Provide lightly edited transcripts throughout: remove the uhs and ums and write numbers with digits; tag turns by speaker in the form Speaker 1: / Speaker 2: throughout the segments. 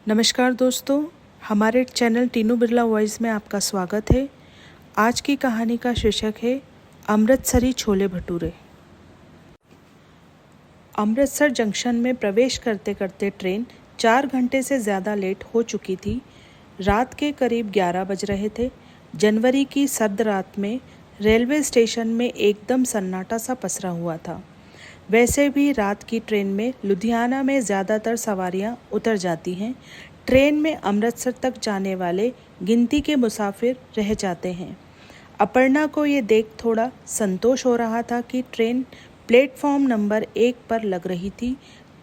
Speaker 1: नमस्कार दोस्तों, हमारे चैनल टीनू बिरला वॉइस में आपका स्वागत है। आज की कहानी का शीर्षक है अमृतसरी छोले भटूरे। अमृतसर जंक्शन में प्रवेश करते करते ट्रेन 4 घंटे से ज़्यादा लेट हो चुकी थी। रात के करीब 11 बज रहे थे। जनवरी की सर्द रात में रेलवे स्टेशन में एकदम सन्नाटा सा पसरा हुआ था। वैसे भी रात की ट्रेन में लुधियाना में ज़्यादातर सवारियां उतर जाती हैं। ट्रेन में अमृतसर तक जाने वाले गिनती के मुसाफिर रह जाते हैं। अपर्णा को ये देख थोड़ा संतोष हो रहा था कि ट्रेन प्लेटफॉर्म नंबर 1 पर लग रही थी।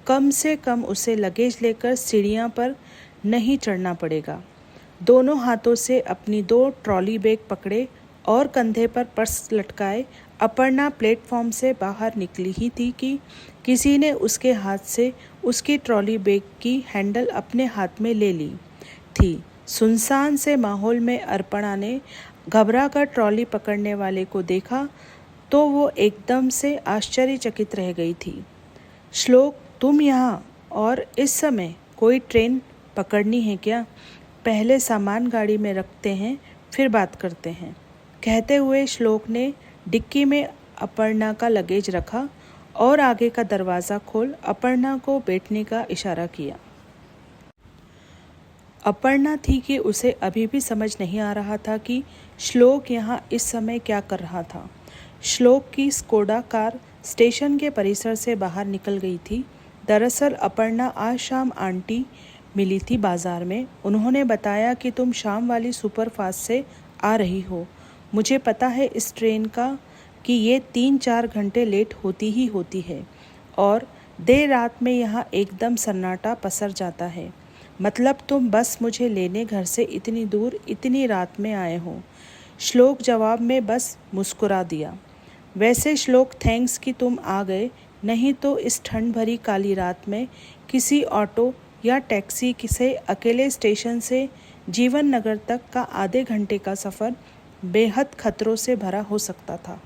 Speaker 1: कम से कम उसे लगेज लेकर सीढ़ियां पर नहीं चढ़ना पड़ेगा। दोनों हाथों से अपनी 2 ट्रॉली बैग पकड़े और कंधे पर पर्स लटकाए अपर्णा प्लेटफॉर्म से बाहर निकली ही थी कि किसी ने उसके हाथ से उसकी ट्रॉली बैग की हैंडल अपने हाथ में ले ली थी। सुनसान से माहौल में अर्पणा ने घबरा कर ट्रॉली पकड़ने वाले को देखा तो वो एकदम से आश्चर्यचकित रह गई थी। श्लोक, तुम यहाँ और इस समय? कोई ट्रेन पकड़नी है क्या? पहले सामान गाड़ी में रखते हैं, फिर बात करते हैं। कहते हुए श्लोक ने डिक्की में अपर्णा का लगेज रखा और आगे का दरवाज़ा खोल अपर्णा को बैठने का इशारा किया। अपर्णा थी कि उसे अभी भी समझ नहीं आ रहा था कि श्लोक यहाँ इस समय क्या कर रहा था। श्लोक की स्कोडा कार स्टेशन के परिसर से बाहर निकल गई थी। दरअसल अपर्णा आज शाम आंटी मिली थी बाजार में। उन्होंने बताया कि तुम शाम वाली सुपरफास्ट से आ रही हो। मुझे पता है इस ट्रेन का कि ये 3-4 घंटे लेट होती ही होती है और देर रात में यहाँ एकदम सन्नाटा पसर जाता है। मतलब तुम बस मुझे लेने घर से इतनी दूर इतनी रात में आए हो। श्लोक जवाब में बस मुस्कुरा दिया। वैसे श्लोक, थैंक्स कि तुम आ गए, नहीं तो इस ठंड भरी काली रात में किसी ऑटो या टैक्सी से अकेले स्टेशन से जीवन नगर तक का आधे घंटे का सफ़र बेहद खतरों से भरा हो सकता था।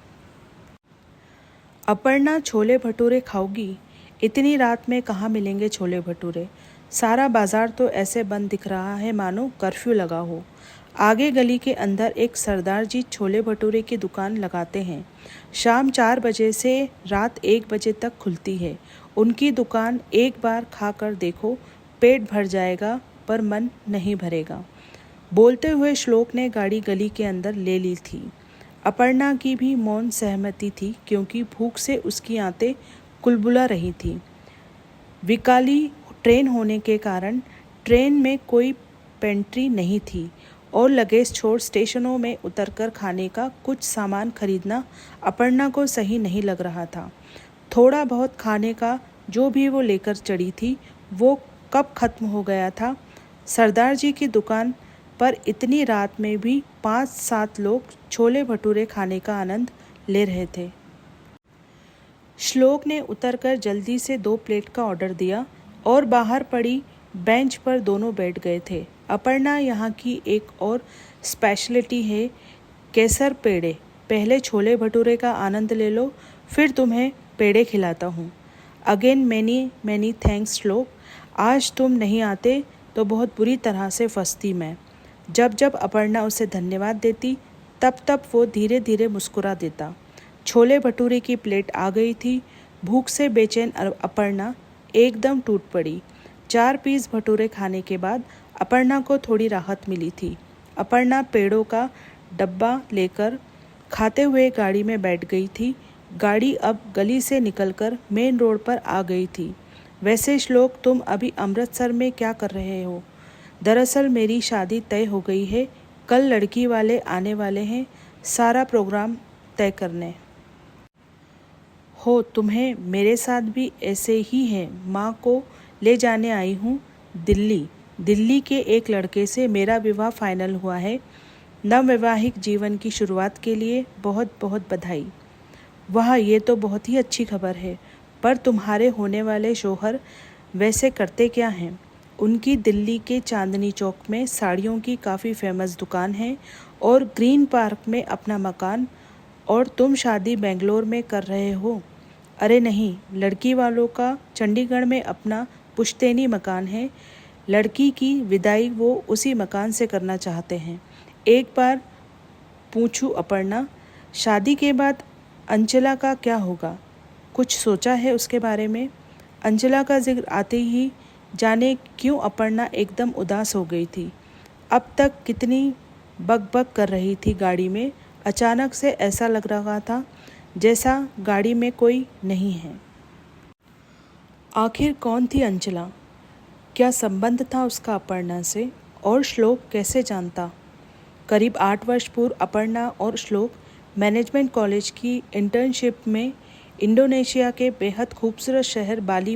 Speaker 1: अपर्णा, छोले भटूरे खाओगी? इतनी रात में कहाँ मिलेंगे छोले भटूरे? सारा बाजार तो ऐसे बंद दिख रहा है मानो कर्फ्यू लगा हो। आगे गली के अंदर एक सरदार जी छोले भटूरे की दुकान लगाते हैं। शाम 4 बजे से रात 1 बजे तक खुलती है। उनकी दुकान एक बार खा कर देखो, पेट भर जाएगा पर मन नहीं भरेगा। बोलते हुए श्लोक ने गाड़ी गली के अंदर ले ली थी। अपर्णा की भी मौन सहमति थी क्योंकि भूख से उसकी आंतें कुलबुला रही थी। विकाली ट्रेन होने के कारण ट्रेन में कोई पेंट्री नहीं थी और लगेज छोड़ स्टेशनों में उतरकर खाने का कुछ सामान खरीदना अपर्णा को सही नहीं लग रहा था। थोड़ा बहुत खाने का जो भी वो लेकर चढ़ी थी वो कब खत्म हो गया था। सरदार जी की दुकान पर इतनी रात में भी 5-7 लोग छोले भटूरे खाने का आनंद ले रहे थे। श्लोक ने उतरकर जल्दी से 2 प्लेट का ऑर्डर दिया और बाहर पड़ी बेंच पर दोनों बैठ गए थे। अपर्णा, यहाँ की एक और स्पेशलिटी है केसर पेड़े। पहले छोले भटूरे का आनंद ले लो, फिर तुम्हें पेड़े खिलाता हूँ। अगेन मैनी थैंक्स श्लोक। आज तुम नहीं आते तो बहुत बुरी तरह से फंसती मैं। जब जब अपर्णा उसे धन्यवाद देती तब तब वो धीरे धीरे मुस्कुरा देता। छोले भटूरे की प्लेट आ गई थी। भूख से बेचैन अपर्णा एकदम टूट पड़ी। 4 पीस भटूरे खाने के बाद अपर्णा को थोड़ी राहत मिली थी। अपर्णा पेड़ों का डब्बा लेकर खाते हुए गाड़ी में बैठ गई थी। गाड़ी अब गली से निकलकर मेन रोड पर आ गई थी। वैसे श्लोक, तुम अभी अमृतसर में क्या कर रहे हो? दरअसल मेरी शादी तय हो गई है। कल लड़की वाले आने वाले हैं सारा प्रोग्राम तय करने। हो, तुम्हें मेरे साथ भी ऐसे ही है। माँ को ले जाने आई हूँ दिल्ली के एक लड़के से मेरा विवाह फाइनल हुआ है। नववैवाहिक जीवन की शुरुआत के लिए बहुत बहुत बधाई। वाह, ये तो बहुत ही अच्छी खबर है। पर तुम्हारे होने वाले शौहर वैसे करते क्या हैं? उनकी दिल्ली के चांदनी चौक में साड़ियों की काफ़ी फेमस दुकान है और ग्रीन पार्क में अपना मकान। और तुम शादी बेंगलोर में कर रहे हो? अरे नहीं, लड़की वालों का चंडीगढ़ में अपना पुश्तैनी मकान है। लड़की की विदाई वो उसी मकान से करना चाहते हैं। एक बार पूछूं अपर्णा, शादी के बाद अंचला का क्या होगा? कुछ सोचा है उसके बारे में? अंचला का जिक्र आते ही जाने क्यों अपर्णा एकदम उदास हो गई थी। अब तक कितनी बकबक कर रही थी गाड़ी में, अचानक से ऐसा लग रहा था जैसा गाड़ी में कोई नहीं है। आखिर कौन थी अंचला? क्या संबंध था उसका अपर्णा से? और श्लोक कैसे जानता? करीब 8 वर्ष पूर्व अपर्णा और श्लोक मैनेजमेंट कॉलेज की इंटर्नशिप में इंडोनेशिया के बेहद खूबसूरत शहर बाली